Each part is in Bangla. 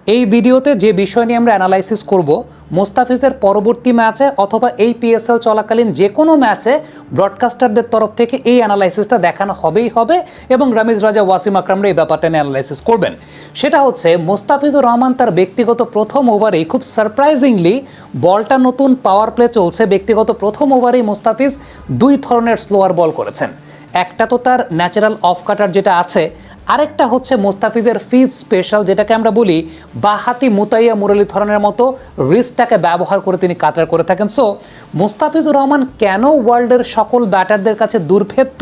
এই ভিডিওতে যে বিষয় নিয়ে আমরা অ্যানালাইসিস করব, মোস্তাফিজের পরবর্তী ম্যাচে অথবা এই পিএসএল চলাকালীন যে কোনো ম্যাচে ব্রডকাস্টারদের তরফ থেকে এই অ্যানালাইসিসটা দেখানো হবেই হবে এবং রামিজ রাজা, ওয়াসিম আকরামরা এই ব্যাপারটা নিয়ে অ্যানালাইসিস করবেন। সেটা হচ্ছে মোস্তাফিজুর রহমান তার ব্যক্তিগত প্রথম ওভারেই খুব সারপ্রাইজিংলি, বলটা নতুন, পাওয়ার প্লে চলছে, ব্যক্তিগত প্রথম ওভারেই মোস্তাফিজ দুই ধরনের স্লোয়ার বল করেছেন। একটা তো তার ন্যাচারাল অফ কাটার যেটা আছে, আরেকটা হচ্ছে মোস্তাফিজের ফিজ স্পেশাল, যেটাকে আমরা বলি বাহাতি মুতাইয়া মুরলী ধরনের মতো রিস্টটাকে ব্যবহার করে তিনি কাটার করে থাকেন। সো মোস্তাফিজুর রহমান কেন ওয়ার্ল্ডের সকল ব্যাটারদের কাছে দুর্ভেদ্য,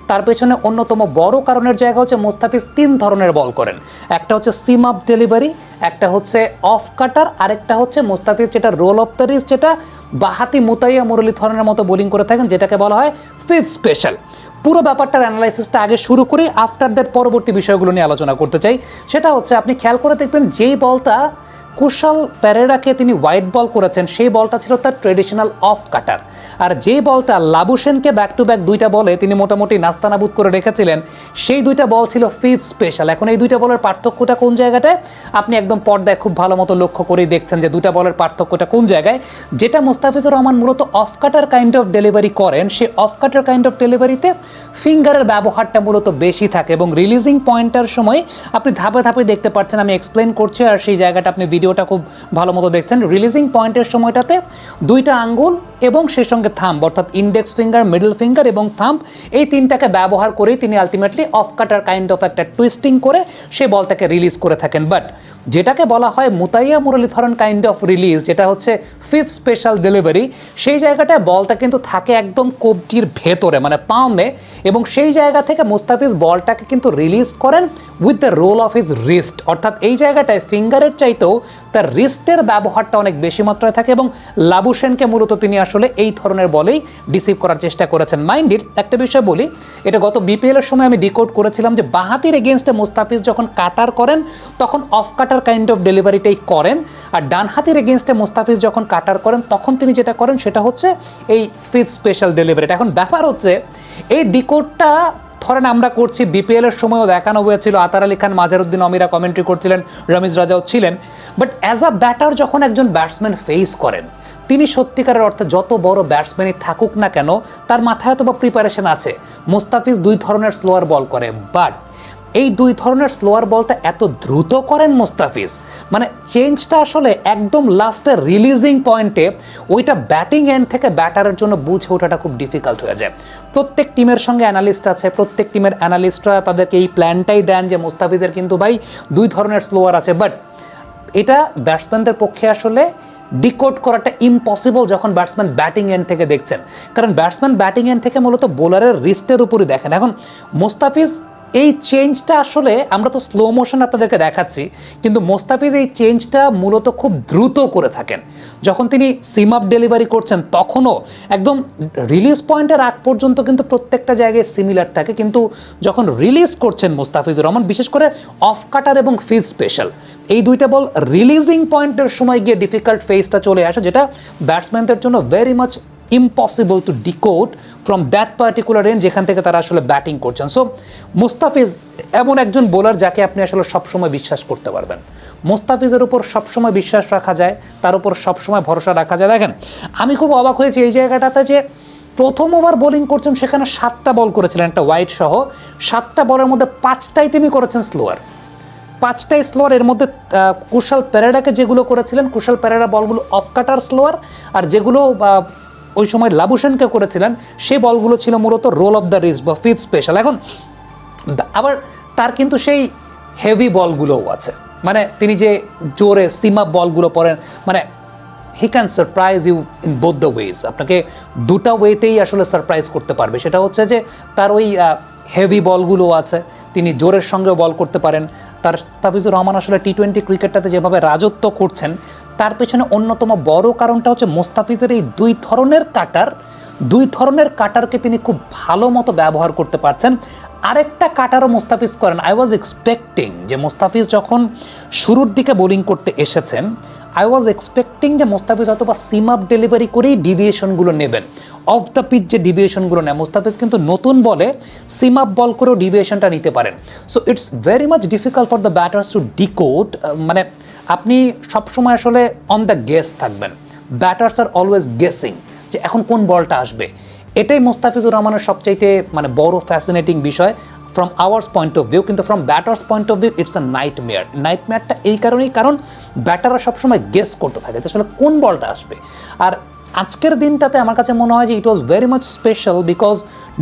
তার পেছনে অন্যতম বড় কারণের জায়গা হচ্ছে মোস্তাফিজ তিন ধরনের বল করেন। একটা হচ্ছে সিম আপ ডেলিভারি, একটা হচ্ছে অফ কাটার, আরেকটা হচ্ছে মোস্তাফিজ যেটা রোল অফ দ্য রিস্ট, যেটা বাহাতি মুতাইয়া মুরলী ধরনের মতো বোলিং করে থাকেন, যেটাকে বলা হয় ফিজ স্পেশাল। পুরো ব্যাপারটার অ্যানালাইসিসটা আগে শুরু করি, আফটার দ্যাট পরবর্তী বিষয়গুলো নিয়ে আলোচনা করতে চাই। সেটা হচ্ছে, আপনি খেয়াল করে দেখবেন যেই বলটা কুশাল পেরেরাকে তিনি হোয়াইট বল করেছেন, সেই বলটা ছিল তার ট্রেডিশনাল অফ কাটার। আর যেই বলটা লাবুশেনকে ব্যাক টু ব্যাক দুইটা বলে তিনি মোটামুটি নাস্তানাবুদ করে রেখেছিলেন, সেই দুইটা বল ছিল ফিজ স্পেশাল। এখন এই দুইটা বলের পার্থক্যটা কোন জায়গাটায়, আপনি একদম পর্দায় খুব ভালো মতো লক্ষ্য করেই দেখছেন যে দুইটা বলের পার্থক্যটা কোন জায়গায়। যেটা মোস্তাফিজুর রহমান মূলত of cutter kind of delivery করেন, সেই অফ কাটার কাইন্ড অফ ডেলিভারিতে ফিঙ্গারের ব্যবহারটা মূলত বেশি থাকে এবং রিলিজিং পয়েন্টার সময় আপনি ধাপে ধাপে দেখতে পাচ্ছেন, আমি এক্সপ্লেন করছি আর সেই জায়গাটা আপনি ভিডিওটা খুব ভালো মতো দেখছেন। রিলিজিং পয়েন্টের সময়টাতে দুইটা আঙ্গুল এবং সেই সঙ্গে থাম্ব, অর্থাৎ ইন্ডেক্স ফিঙ্গার, মিডল ফিঙ্গার এবং থাম্ব, এই তিনটাকে ব্যবহার করেই তিনি ultimately of cutter kind of একটা টুইস্টিং করে সেই বলটাকে রিলিজ করে থাকেন। বাট যেটাকে বলা হয় মুতাইয়া মুরলীধরন কাইন্ড অফ রিলিজ, যেটা হচ্ছে ফিফথ স্পেশাল ডেলিভারি, সেই জায়গাটায় বলটা কিন্তু থাকে একদম কবজির ভেতরে, মানে পামে, এবং সেই জায়গা থেকে মোস্তাফিজ বলটাকে কিন্তু রিলিজ করেন with the roll of his wrist. অর্থাৎ এই জায়গাটায় ফিঙ্গারের চাইতেও তার রিস্টের ব্যবহারটা অনেক বেশি মাত্রায় থাকে এবং লাবুশেনকে মূলত তিনি আসলে এই ধরনের বলেই ডিসিভ করার চেষ্টা করেছেন। মাইন্ডেড একটা বিষয় বলি, এটা গত বিপিএলের সময় আমি ডিকোড করেছিলাম যে বাহাতির এগেনস্টে মোস্তাফিজ যখন কাটার করেন তখন অফ কাটার কাইন্ড অফ ডেলিভারিটাই করেন, আর ডান হাতির এগেনস্টে মোস্তাফিজ যখন কাটার করেন তখন তিনি যেটা করেন সেটা হচ্ছে এই ফিফথ স্পেশাল ডেলিভারিটা। এখন ব্যাপার হচ্ছে, এই ডিকোডটা ধরেন আমরা করছি, বিপিএলের সময়ও দেখানো হয়েছিল, আতার আলী খান, মাজারুদ্দিন অমিরা কমেন্ট্রি করছিলেন, রমিজ রাজাও ছিলেন। বাট অ্যাজ আ ব্যাটার যখন একজন ব্যাটসম্যান ফেস করেন, তিনি সত্যিকারের অর্থে যত বড় ব্যাটসম্যানই থাকুক না কেন, তার মাথায় হয়তো বা প্রিপারেশন আছে। মোস্তাফিজ দুই ধরনের স্লোয়ার বল করে, বাট এই দুই ধরনের স্লোয়ার বলটা এত দ্রুত করেন মোস্তাফিজ, মানে চেঞ্জটা আসলে একদম লাস্টের রিলিজিং পয়েন্টে ওইটা ব্যাটিং এন্ড থেকে ব্যাটারের জন্য বুঝে ওঠাটা খুব ডিফিকাল্ট হয়ে যায়। প্রত্যেক টিমের সঙ্গে অ্যানালিস্ট আছে, প্রত্যেক টিমের অ্যানালিস্টরা তাদেরকে এই প্ল্যানটাই দেন যে মোস্তাফিজের কিন্তু ভাই দুই ধরনের স্লোয়ার আছে, বাট এটা ব্যাটসম্যানদের পক্ষে আসলে ডিকোড করাটা ইম্পসিবল যখন ব্যাটসম্যান ব্যাটিং এন্ড থেকে দেখছেন, কারণ ব্যাটসম্যান ব্যাটিং এন্ড থেকে মূলত বোলারের রিস্টের উপরই দেখেন। এখন মোস্তাফিজ এই চেঞ্জটা আসলে, আমরা তো স্লো মোশন আপনাদেরকে দেখাচ্ছি, কিন্তু মোস্তাফিজ এই চেঞ্জটা মূলত খুব দ্রুত করে থাকেন। যখন তিনি সিম আপ ডেলিভারি করছেন তখনও একদম রিলিজ পয়েন্টের আগ পর্যন্ত কিন্তু প্রত্যেকটা জায়গায় সিমিলার থাকে, কিন্তু যখন রিলিজ করছেন মোস্তাফিজুর রহমান, বিশেষ করে অফ কাটার এবং ফিজ স্পেশাল, এই দুইটা বল রিলিজিং পয়েন্টের সময় গিয়ে ডিফিকাল্ট ফেজটা চলে আসে, যেটা ব্যাটসম্যানদের জন্য very much impossible to decode from that particular range যেখান থেকে তারা আসলে ব্যাটিং করছেন। সো মোস্তাফিজ এমন একজন বোলার যাকে আপনি আসলে সবসময় বিশ্বাস করতে পারবেন। মোস্তাফিজের উপর সবসময় বিশ্বাস রাখা যায়, তার উপর সবসময় ভরসা রাখা যায়। দেখেন, আমি খুব অবাক হয়েছি এই জায়গাটাতে যে প্রথম ওভার বোলিং করছেন, সেখানে 7টা বল করেছিলেন একটা হোয়াইট সহ, 7টা বলের মধ্যে 5টাই তিনি করেছেন স্লোয়ার, 5টাই স্লোয়ার। এর মধ্যে কুশাল পেরেরাকে যেগুলো করেছিলেন, কুশাল পেরেরা বলগুলো অফ কাটার স্লোয়ার, আর যেগুলো ওই সময় লাবুশেনকে করেছিলেন সেই বলগুলো ছিল মূলত রোল অফ দ্য রিস্ট বা ফিফথ স্পেশাল। এখন আবার তার কিন্তু সেই হেভি বলগুলোও আছে, মানে তিনি যে জোরে সিমা বলগুলো পড়েন, মানে he can surprise you in both the ways. আপনাকে দুটা ওয়েতেই আসলে সারপ্রাইজ করতে পারবে। সেটা হচ্ছে যে তার ওই হেভি বলগুলো আছে, তিনি জোরের সঙ্গেও বল করতে পারেন। তার মোস্তাফিজুর রহমান আসলে টি-20 ক্রিকেটটাতে যেভাবে রাজত্ব করছেন, তার পেছনে অন্যতম বড় কারণটা হচ্ছে মোস্তাফিজের এই দুই ধরনের কাটারকে তিনি খুব ভালো মতো ব্যবহার করতে পারছেন। আরেকটা কাটারও মোস্তাফিজ করেন। আই ওয়াজ এক্সপেক্টিং যে মোস্তাফিজ যখন শুরুর দিকে বোলিং করতে এসেছেন, আই ওয়াজ এক্সপেক্টিং যে মোস্তাফিজ হয়তো বা সিম আপ ডেলিভারি করেই ডিভিয়েশনগুলো নেবেন, অফ দ্য পিচ যে ডিভিয়েশনগুলো নেয়। মোস্তাফিজ কিন্তু নতুন বলে সিম আপ বল করেও ডিভিয়েশনটা নিতে পারেন। So it's very much difficult for the batters to decode, মানে আপনি সবসময় আসলে অন দ্য গেস থাকবেন। ব্যাটার্স আর অলওয়েজ গেসিং যে এখন কোন বলটা আসবে। এটাই মোস্তাফিজুর রহমানের সবচাইতে মানে বড় ফ্যাসিনেটিং বিষয় from ours point of view, কিন্তু from batters point of view it's a nightmare. নাইটমেয়ারটা এই কারণেই, কারণ ব্যাটাররা সবসময় গেস করতে থাকে যে আসলে কোন বলটা আসবে। আর আজকের দিনটাতে আমার কাছে মনে হয় যে it was very much special because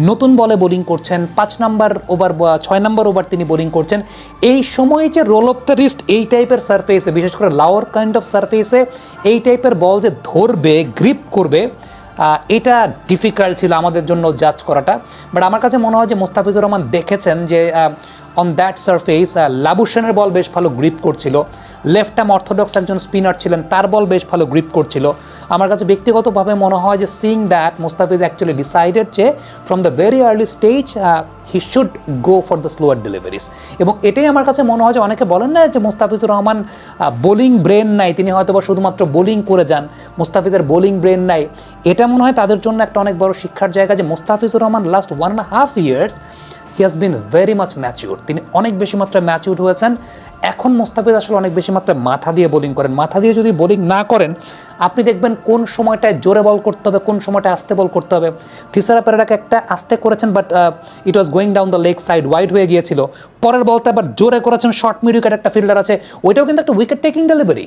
নতুন বলে বোলিং করছেন, 5 নম্বর ওভার বা 6 নম্বর ওভার তিনি বোলিং করছেন। এই সময় যে রোল অফ দ্য রিস্ট এই টাইপের সারফেসে, বিশেষ করে লাওয়ার কাইন্ড অফ সারফেসে এই টাইপের বল যে ধরবে, গ্রিপ করবে, এটা ডিফিকাল্ট ছিল আমাদের জন্য জাজ করাটা। বাট আমার কাছে মনে হয় যে মোস্তাফিজুর রহমান দেখেছেন যে অন দ্যাট সারফেস লাবুশেনের বল বেশ ভালো গ্রিপ করছিল, লেফট আর্ম অর্থোডক্স একজন স্পিনার ছিলেন, তার বল বেশ ভালো গ্রিপ করছিল। আমার কাছে ব্যক্তিগতভাবে মনে হয় যে seeing that Mustafiz actually decided যে from the very early stage he should go for the slower deliveries. এবং এটাই আমার কাছে মনে হয় যে অনেকে বলেন না যে মোস্তাফিজুর রহমান বোলিং ব্রেন নাই, তিনি হয়তো বা শুধুমাত্র বোলিং করে যান, মোস্তাফিজের বোলিং ব্রেন নাই। এটা মনে হয় তাদের জন্য একটা অনেক বড় শিক্ষার জায়গা যে Mustafizur Rahman last 1.5 years he has been very much mature. তিনি অনেক বেশি মাত্রায় ম্যাচিউর হয়েছেন। এখন মোস্তাফিজ আসলে অনেক বেশি মাত্রায় মাথা দিয়ে বোলিং করেন। মাথা দিয়ে যদি বোলিং না করেন, আপনি দেখবেন কোন সময়টায় জোরে বল করতে হবে, কোন সময়টায় আস্তে বল করতে হবে। থিসারা পেরেরাকে একটা আস্তে করেছেন, but it was going down the leg side, wide হয়ে গিয়েছিল। পরের বলটা আবার জোরে করেছেন, শর্ট মিড উইকেট একটা ফিল্ডার আছে, ওইটাও কিন্তু একটা উইকেট টেকিং ডেলিভারি।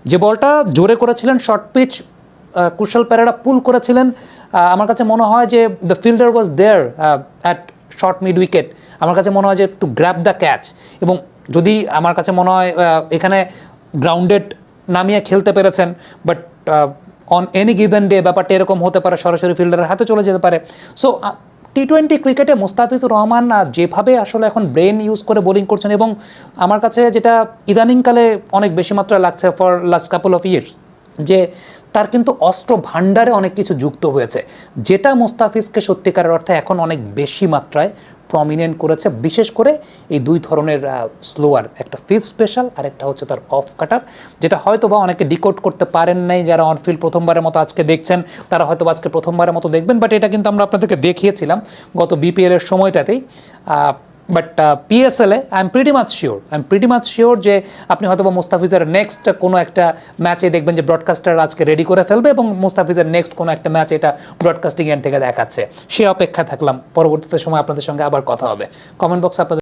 যে বলটা জোরে করেছিলেন short pitch, Kusal Perera pull করেছিলেন। আমার কাছে মনে হয় যে the fielder was there at short mid wicket. আমার কাছে মনে হয় যে টু গ্র্যাব দ্য ক্যাচ। এবং যদি আমার কাছে মনে হয় এখানে গ্রাউন্ডেড নামিয়ে খেলতে পেরেছেন, but on any given day ব্যাপারটা এরকম হতে পারে, সরাসরি ফিল্ডারের হাতে চলে যেতে পারে। সো টি-20 ক্রিকেটে মোস্তাফিজুর রহমান যেভাবে আসলে এখন ব্রেন ইউজ করে বোলিং করছেন, এবং আমার কাছে যেটা ইদানিংকালে অনেক বেশি মাত্রায় লাগছে for last couple of years, যে তার কিন্তু অস্ত্র ভাণ্ডারে অনেক কিছু যুক্ত হয়েছে, যেটা মোস্তাফিজকে সত্যিকারের অর্থে এখন অনেক বেশি মাত্রায় প্রমিনেন্ট করেছে। বিশেষ করে এই দুই ধরনের স্লোয়ার, একটা ফিল্ড স্পেশাল আর একটা হচ্ছে তার অফ কাটার, যেটা হয়তো বা অনেকে ডিকোড করতে পারেন নাই। যারা অনফিল্ড প্রথমবারের মতো আজকে দেখছেন তারা হয়তো আজকে প্রথমবারের মতো দেখবেন, বাট এটা কিন্তু আমরা আপনাদেরকে দেখিয়েছিলাম গত বিপিএল এর সময়টাতেই। বাট পিএসএলে I am pretty much sure যে আপনি হয়তো বা মোস্তাফিজের নেক্সট কোনো একটা ম্যাচে দেখবেন যে ব্রডকাস্টার আজকে রেডি করে ফেলবে এবং মোস্তাফিজের নেক্সট কোনো একটা ম্যাচ এটা ব্রডকাস্টিং এন্ড থেকে দেখাচ্ছে। সে অপেক্ষা থাকলাম। পরবর্তীতে সময় আপনাদের সঙ্গে আবার কথা হবে। কমেন্ট বক্সে আপনাদের